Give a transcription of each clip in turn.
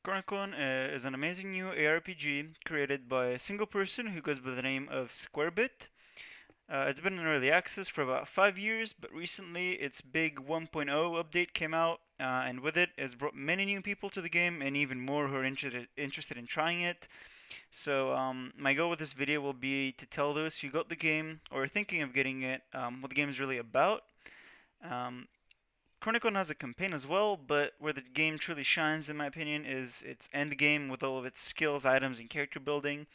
Chronicon is an amazing new ARPG created by a single person who goes by the name of Squarebit. It's been in early access for about 5 years, but recently its big 1.0 update came out, and with it has brought many new people to the game and even more who are interested in trying it. So my goal with this video will be to tell those who got the game or are thinking of getting it what the game is really about. Um, Chronicon has a campaign as well, but where the game truly shines, in my opinion, is its endgame with all of its skills, items, and character building.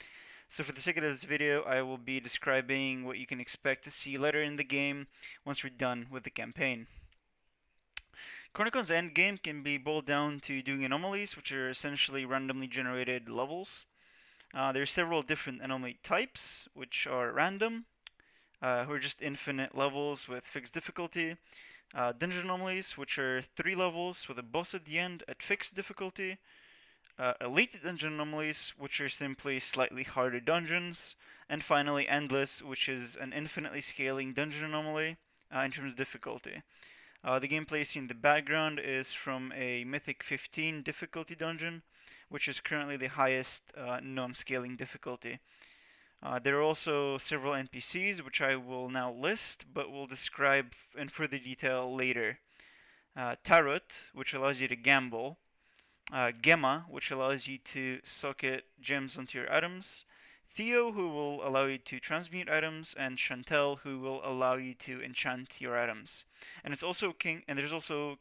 So for the sake of this video, I will be describing what you can expect to see later in the game once we're done with the campaign. Chronicon's endgame can be boiled down to doing anomalies, which are essentially randomly generated levels. There are several different anomaly types, which are random, who are just infinite levels with fixed difficulty. Dungeon anomalies, which are 3 levels with a boss at the end at fixed difficulty. Elite dungeon anomalies, which are simply slightly harder dungeons. And finally, endless, which is an infinitely scaling dungeon anomaly in terms of difficulty. The gameplay seen in the background is from a Mythic 15 difficulty dungeon, which is currently the highest non-scaling difficulty. There are also several NPCs, which I will now list, but will describe in further detail later. Tarot, which allows you to gamble. Gemma, which allows you to socket gems onto your items. Theo, who will allow you to transmute items, and Chantel, who will allow you to enchant your items. And there's also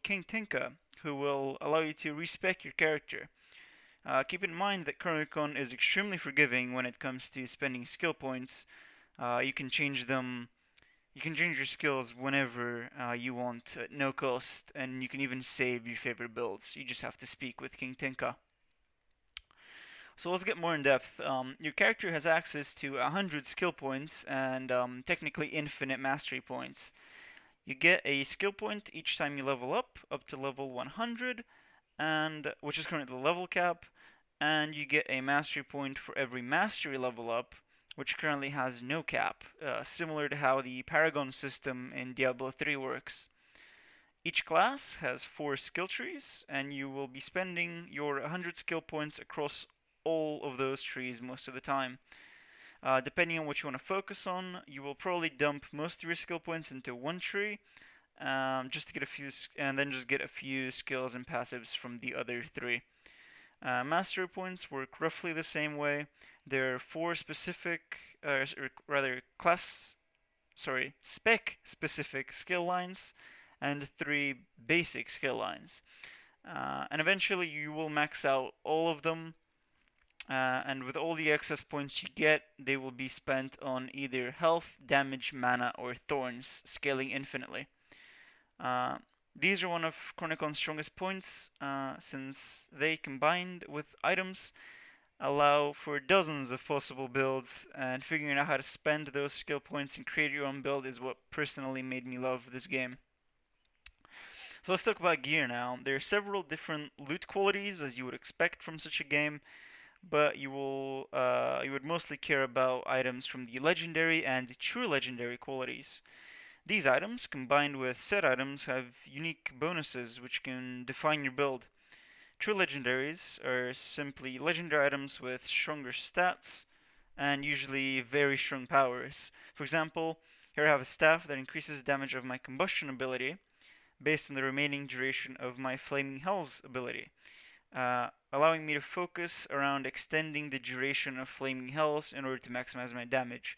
King Tinka, who will allow you to respec your character. Keep in mind that Chronicon is extremely forgiving when it comes to spending skill points. You can change them. You can change your skills whenever you want at no cost, and you can even save your favorite builds. You just have to speak with King Tinka. So let's get more in depth. Your character has access to 100 skill points and technically infinite mastery points. You get a skill point each time you level up to level 100, and which is currently the level cap, and you get a mastery point for every mastery level up, which currently has no cap, similar to how the Paragon system in Diablo 3 works. Each class has 4 skill trees, and you will be spending your 100 skill points across all of those trees most of the time. Depending on what you want to focus on, you will probably dump most of your skill points into one tree, just to get a few, and then just get a few skills and passives from the other 3. Mastery points work roughly the same way. There are 4 specific, or rather spec specific skill lines and 3 basic skill lines. And eventually you will max out all of them. And with all the excess points you get, they will be spent on either health, damage, mana, or thorns, scaling infinitely. These are one of Chronicon's strongest points, since they, combined with items, allow for dozens of possible builds, and figuring out how to spend those skill points and create your own build is what personally made me love this game. So let's talk about gear now. There are several different loot qualities, as you would expect from such a game, but you would mostly care about items from the legendary and true legendary qualities. These items, combined with set items, have unique bonuses which can define your build. True legendaries are simply legendary items with stronger stats and usually very strong powers. For example, here I have a staff that increases damage of my combustion ability based on the remaining duration of my Flaming Hells ability, allowing me to focus around extending the duration of Flaming Hells in order to maximize my damage.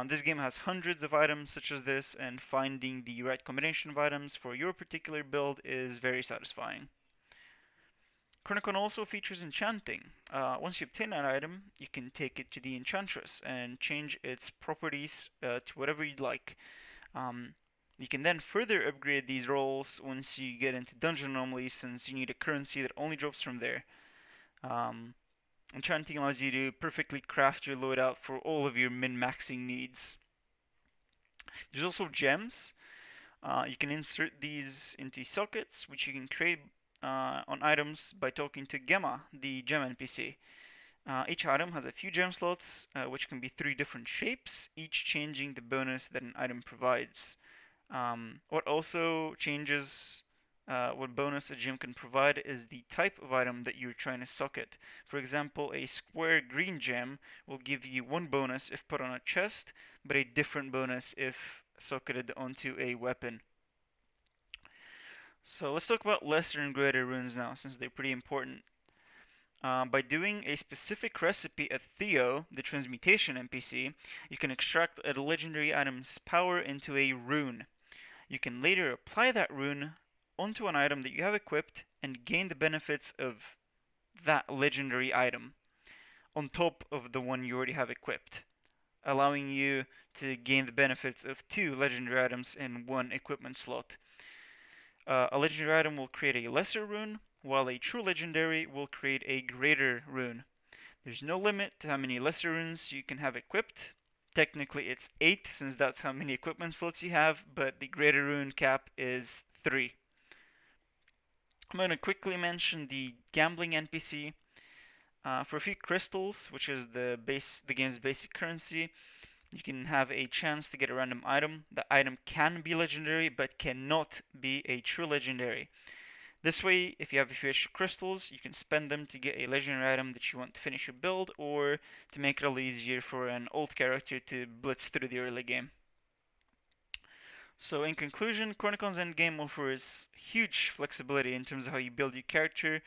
This game has hundreds of items such as this, and finding the right combination of items for your particular build is very satisfying. Chronicon also features Enchanting. Once you obtain an item, you can take it to the Enchantress and change its properties to whatever you'd like. You can then further upgrade these rolls once you get into dungeon anomalies, since you need a currency that only drops from there. Enchanting allows you to perfectly craft your loadout for all of your min-maxing needs. There's also gems. You can insert these into sockets, which you can create on items by talking to Gemma, the gem NPC. Each item has a few gem slots, which can be 3 different shapes, each changing the bonus that an item provides. What also changes what bonus a gem can provide is the type of item that you're trying to socket. For example, a square green gem will give you one bonus if put on a chest, but a different bonus if socketed onto a weapon. So let's talk about lesser and greater runes now, since they're pretty important. By doing a specific recipe at Theo, the transmutation NPC, you can extract a legendary item's power into a rune. You can later apply that rune onto an item that you have equipped and gain the benefits of that legendary item on top of the one you already have equipped, allowing you to gain the benefits of two legendary items in one equipment slot. A legendary item will create a lesser rune, while a true legendary will create a greater rune. There's no limit to how many lesser runes you can have equipped. Technically, it's 8 since that's how many equipment slots you have, but the greater rune cap is 3. I'm going to quickly mention the gambling NPC. For a few crystals, which is the game's basic currency, you can have a chance to get a random item. The item can be legendary, but cannot be a true legendary. This way, if you have a few extra crystals, you can spend them to get a legendary item that you want to finish your build, or to make it a little easier for an old character to blitz through the early game. So in conclusion, Chronicon's Endgame offers huge flexibility in terms of how you build your character,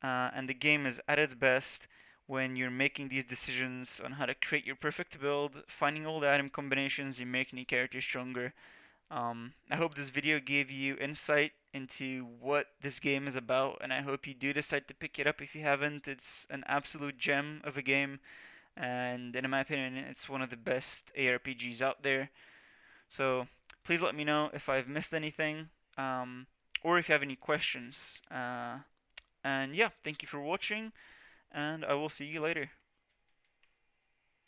and the game is at its best when you're making these decisions on how to create your perfect build, finding all the item combinations, and making your character stronger. I hope this video gave you insight into what this game is about, and I hope you do decide to pick it up if you haven't. It's an absolute gem of a game, and in my opinion, it's one of the best ARPGs out there. So please let me know if I've missed anything, or if you have any questions. And yeah, thank you for watching, and I will see you later.